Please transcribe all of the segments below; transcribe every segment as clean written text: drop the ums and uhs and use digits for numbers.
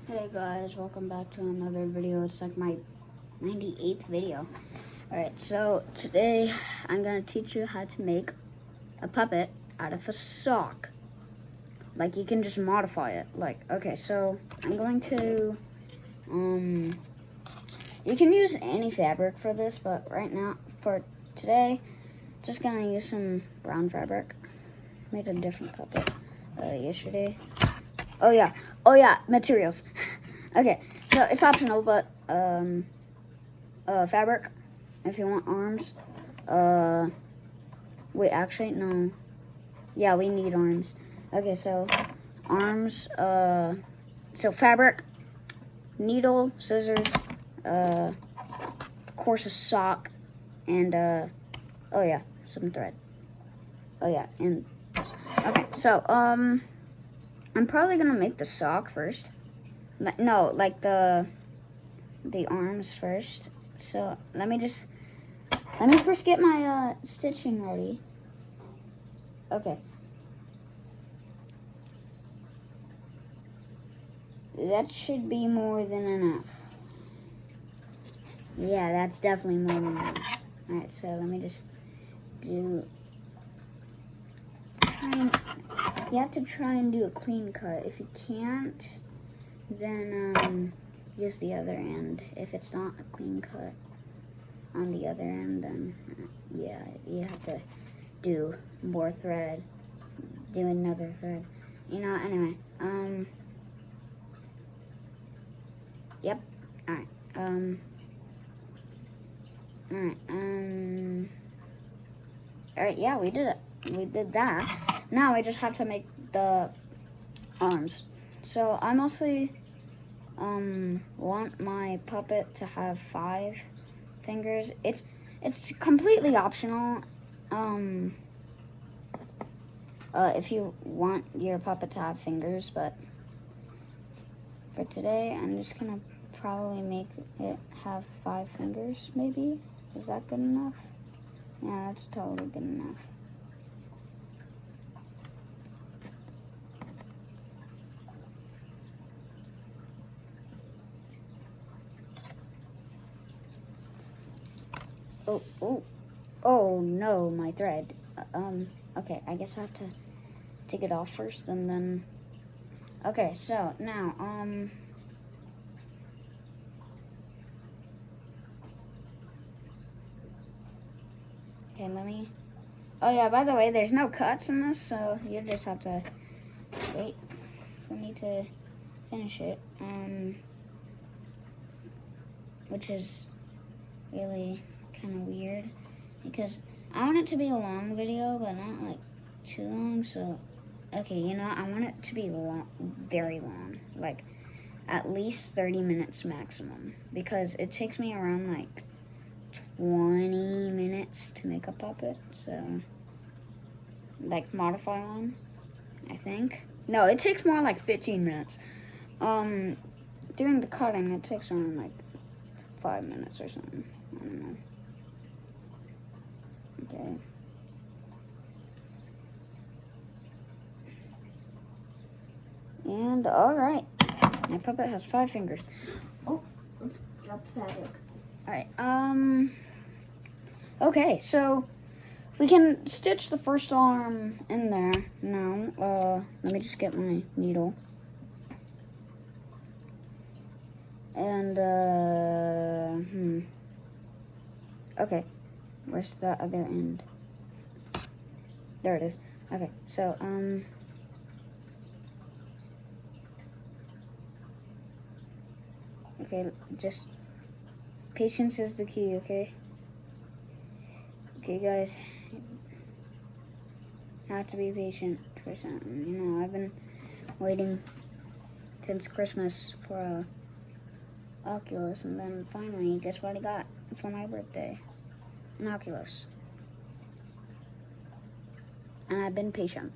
Hey guys, welcome back to another video. It's like my 98th video. Alright, so today I'm going to teach you how to make a puppet out of a sock. Like, you can just modify it. Like, okay, so I'm going to, you can use any fabric for this, but right now, for today, just going to use some brown fabric. Made a different puppet yesterday. Oh yeah, materials. Okay, so it's optional, but fabric, if you want arms. Wait, actually, no. Yeah, we need arms. Okay, so arms, so fabric, needle, scissors, of course a sock, and, oh yeah, some thread. Oh yeah, and, okay, so, I'm probably gonna make the sock first. No, like the arms first. So let me first get my stitching ready. Okay. That should be more than enough. Yeah, that's definitely more than enough. Alright, so let me just do. You have to try and do a clean cut. If you can't, then use the other end. If it's not a clean cut on the other end, then yeah, you have to do more thread, do another thread. You know, anyway, yep, alright, alright, yeah, we did it. We did that. Now we just have to make the arms. So I mostly want my puppet to have 5 fingers. It's completely optional. If you want your puppet to have fingers, but for today I'm just gonna probably make it have 5 fingers. Maybe, is that good enough? Yeah, that's totally good enough. Oh no, my thread. Okay, I guess I have to take it off first and then, okay, so now, okay, let me, oh yeah, by the way, there's no cuts in this, so you just have to wait for me to finish it, which is really kind of weird, because I want it to be a long video, but not like too long, so, okay, you know, I want it to be long, very long, like at least 30 minutes maximum, because it takes me around like 20 minutes to make a puppet, so, like modify one, I think. No, it takes more like 15 minutes. Doing the cutting, it takes around like 5 minutes or something. I don't know. Okay. And alright. My puppet has 5 fingers. Oh, dropped fabric. Alright, okay, so we can stitch the first arm in there now. Let me just get my needle. And, okay, where's the other end? There it is. Okay, so, okay, just, patience is the key, okay? Okay, guys, have to be patient for something. You know, I've been waiting since Christmas for a Oculus, and then finally, guess what I got for my birthday? An Oculus. And I've been patient.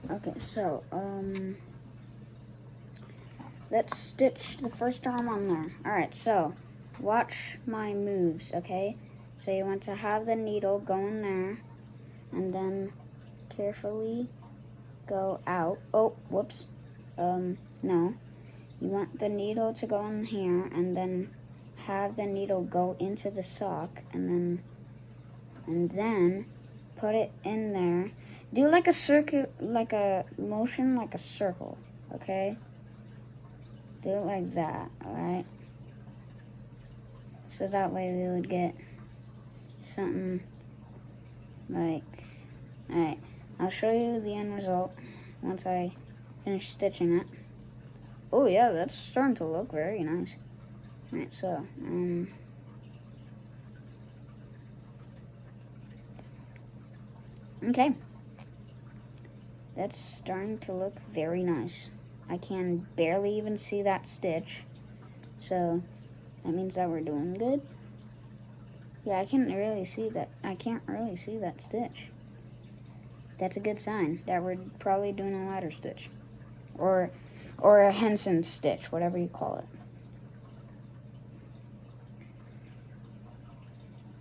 Okay, so, let's stitch the first arm on there. Alright, so, watch my moves, okay? So you want to have the needle go in there and then carefully go out. Oh, whoops. No. You want the needle to go in here and then have the needle go into the sock and then put it in there. Do like a circle, like a motion, like a circle, okay? Do it like that, alright? So that way we would get something like, alright, I'll show you the end result once I finish stitching it. Oh yeah, that's starting to look very nice. Alright, so, okay. That's starting to look very nice. I can barely even see that stitch. So, that means that we're doing good. Yeah, I can't really see that. I can't really see that stitch. That's a good sign that we're probably doing a ladder stitch. Or a Henson stitch, whatever you call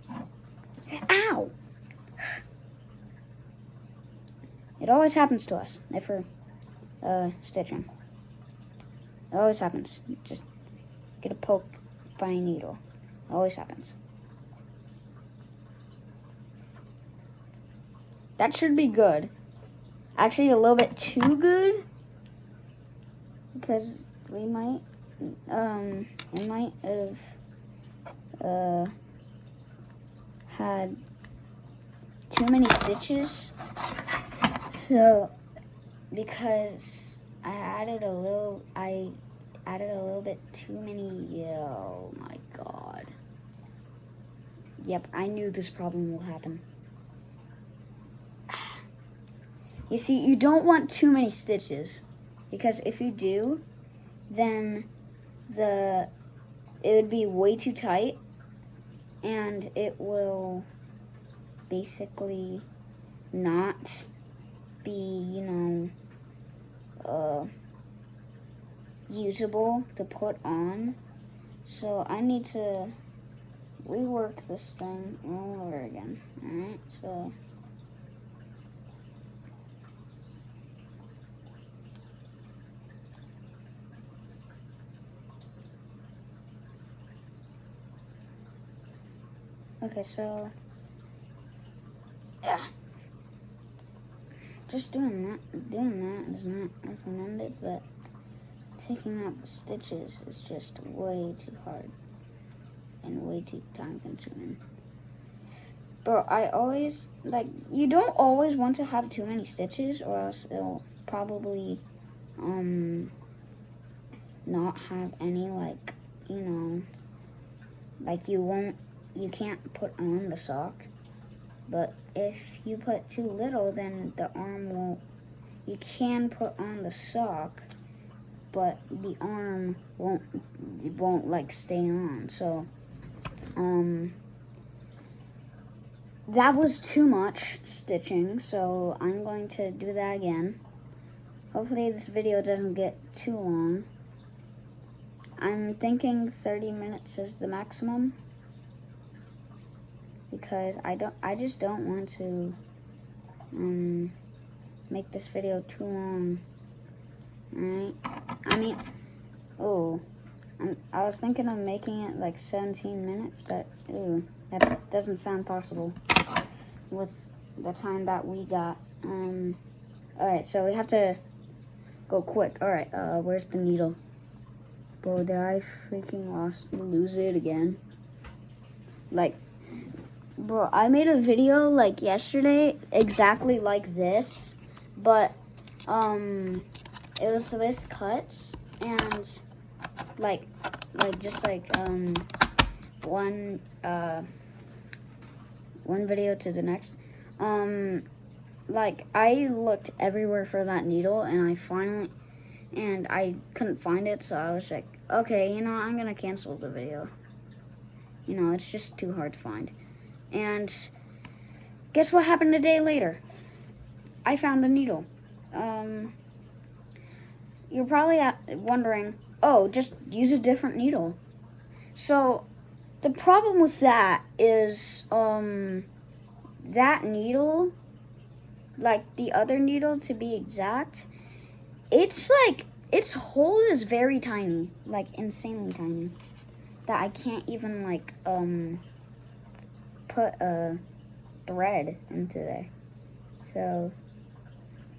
it. Ow! It always happens to us if we're stitching. It always happens. Just get a poke by a needle. It always happens. That should be good. Actually, a little bit too good. Because we might, it might have had too many stitches. So, because I added a little bit too many. Oh my god. Yep, I knew this problem will happen. You see, you don't want too many stitches, because if you do, then it would be way too tight, and it will basically not be, usable to put on. So I need to rework this thing all over again. Alright, so okay, so yeah. Just doing that is not recommended, but taking out the stitches is just way too hard and way too time consuming. But I always, you don't always want to have too many stitches, or else it'll probably not have any, you can't put on the sock. But if you put too little, then the arm won't, you can put on the sock, but the arm won't stay on. So, that was too much stitching, so I'm going to do that again. Hopefully this video doesn't get too long. I'm thinking 30 minutes is the maximum, because I just don't want to make this video too long. Alright? I mean, I was thinking of making it like 17 minutes, but that doesn't sound possible with the time that we got. Alright, so we have to go quick. Alright, where's the needle? Bro, did I freaking lose it again? Bro, I made a video yesterday exactly like this, but it was with cuts and one video to the next. I looked everywhere for that needle, and I couldn't find it, so I was like, okay, I'm gonna cancel the video. It's just too hard to find. And guess what happened a day later? I found the needle. You're probably wondering, oh, just use a different needle. So the problem with that is, that needle, like the other needle to be exact, it's like, its hole is very tiny, like insanely tiny, that I can't even like, put a thread into there. So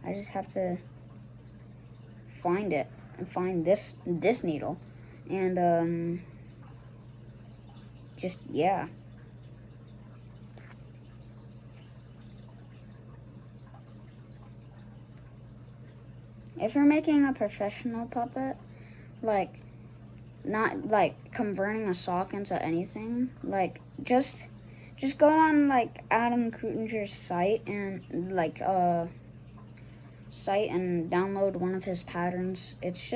I just have to find it and find this needle, and just, yeah. If you're making a professional puppet, like, not like converting a sock into anything, like, just go on like Adam Krutinger's site and like site and download one of his patterns. It's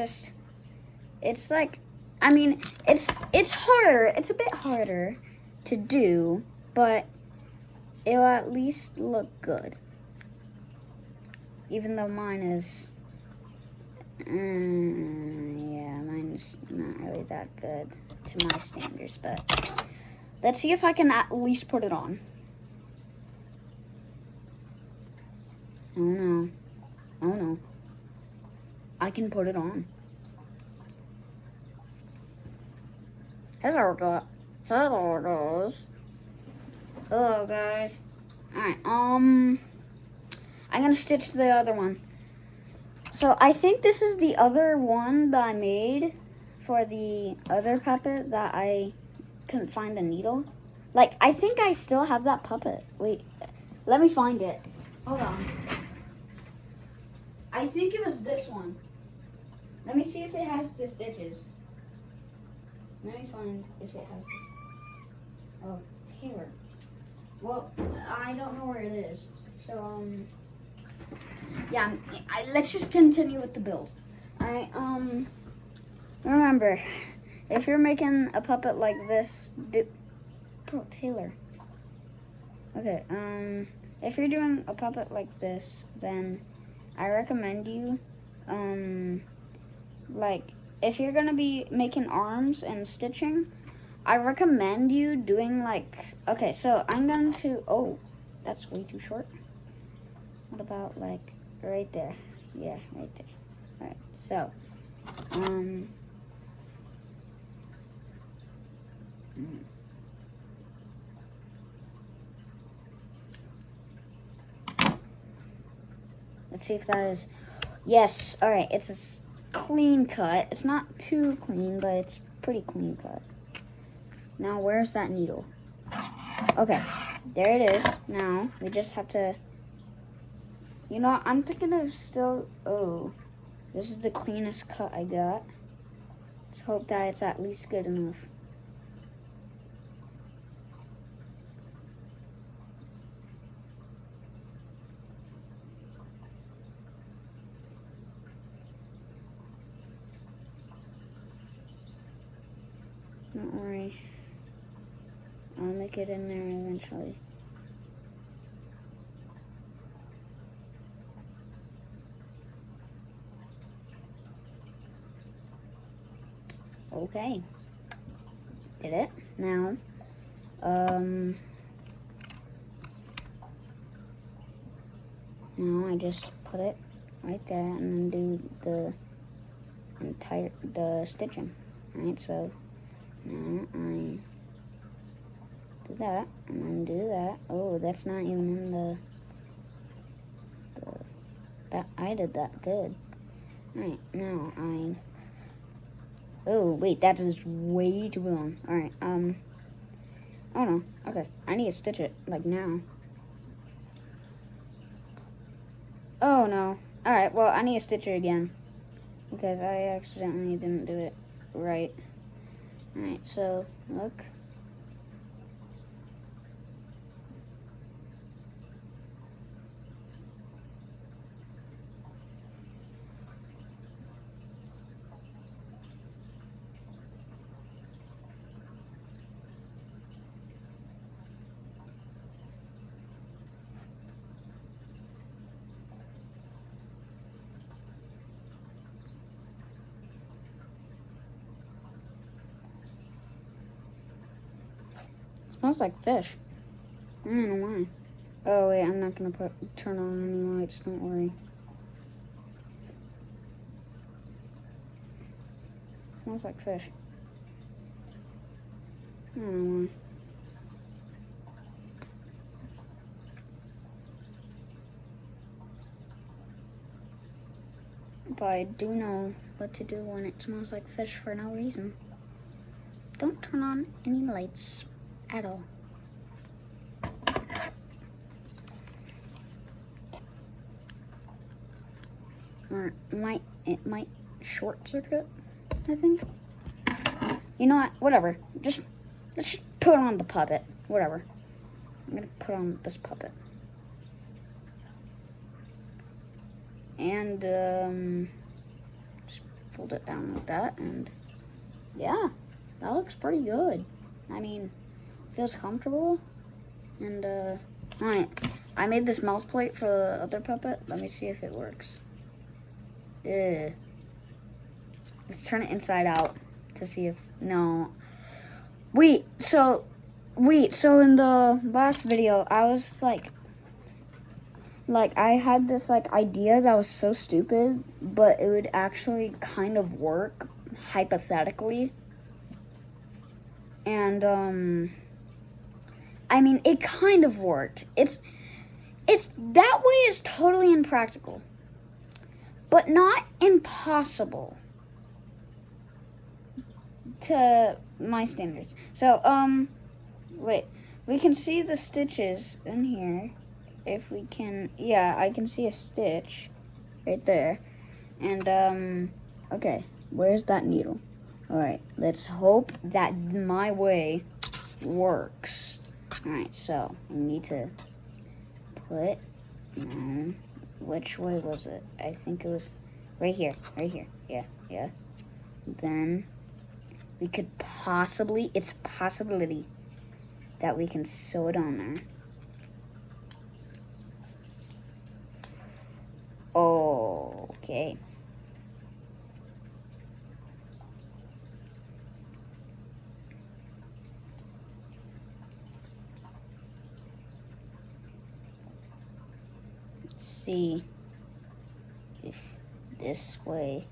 like, I mean, it's harder. It's a bit harder to do, but it'll at least look good. Even though mine is, yeah, mine's not really that good to my standards, but let's see if I can at least put it on. Oh no. Oh no. I can put it on. Hello, guys. Hello, guys. Hello, guys. Alright, I'm gonna stitch the other one. So I think this is the other one that I made for the other puppet that I couldn't find a needle. Like, I think I still have that puppet. Wait, let me find it. Hold on. I think it was this one. Let me see if it has the stitches. Let me find if it has this. Oh, Taylor. Well, I don't know where it is. So, yeah, let's just continue with the build. Alright, remember, if you're making a puppet like this, bro, Taylor. Okay, if you're doing a puppet like this, then I recommend you, like, if you're gonna be making arms and stitching, I recommend you doing like, okay, so I'm going to, oh, that's way too short. What about like right there? Yeah, right there. All right, so, let's see if that is, yes, all right, it's a clean cut. It's not too clean, but it's pretty clean cut. Now, where's that needle? Okay, there it is. Now, we just have to, you know, I'm thinking of still, oh, this is the cleanest cut I got. Let's hope that it's at least good enough. Don't worry. I'll make it in there eventually. Okay. Did it. Now, now I just put it right there and then do the stitching. Alright, so now I do that and then do that. Oh, that's not even in that I did that good. Alright, now oh wait, that is way too long. Alright, oh no, okay. I need to stitch it like now. Oh no. Alright, well I need to stitch it again because I accidentally didn't do it right. Alright, so look. Smells like fish. I don't know why. Oh wait, I'm not gonna turn on any lights, don't worry. Smells like fish. I don't know why. But I do know what to do when it smells like fish for no reason. Don't turn on any lights at all. Or it might short circuit, I think. You know what? Whatever. Let's just put on the puppet. Whatever. I'm gonna put on this puppet. And just fold it down like that, and yeah, that looks pretty good. I mean, feels comfortable. And alright, I made this mouse plate for the other puppet. Let me see if it works. Let's turn it inside out to see if no. Wait, so in the last video, I was like I had this like idea that was so stupid, but it would actually kind of work hypothetically. And I mean, it kind of worked. It's that way is totally impractical, but not impossible to my standards. So wait, we can see the stitches in here. If we can, yeah, I can see a stitch right there. And okay, where's that needle? All right, let's hope that my way works. All right, so we need to put, which way was it? I think it was right here, yeah. Then we could possibly, it's a possibility that we can sew it on there. Okay. Let's see if this way.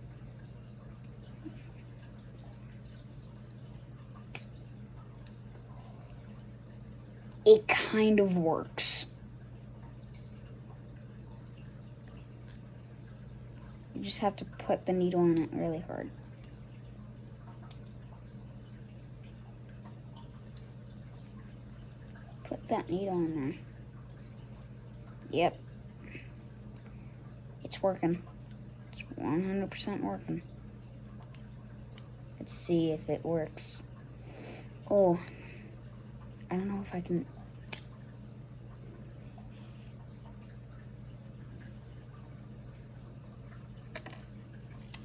It kind of works. You just have to put the needle in it really hard. Put that needle in there. Yep. It's working. It's 100% working. Let's see if it works. Oh, I don't know if I can.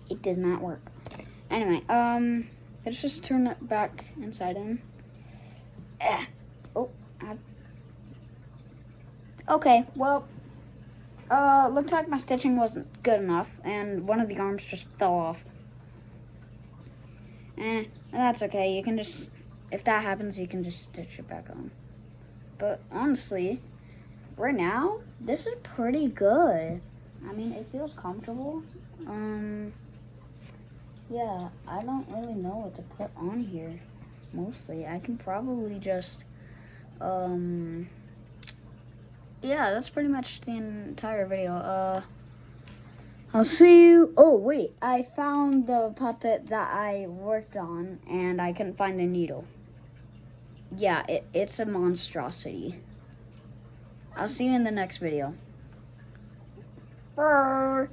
It does not work. Anyway, let's just turn it back inside in. Okay, well, looks like my stitching wasn't good enough, and one of the arms just fell off. That's okay. You can just, if that happens, you can just stitch it back on. But honestly, right now, this is pretty good. I mean, it feels comfortable. Yeah, I don't really know what to put on here, mostly. I can probably just, yeah, that's pretty much the entire video. I'll see you. Oh, wait, I found the puppet that I worked on, and I couldn't find a needle. Yeah, it's a monstrosity. I'll see you in the next video. Brr.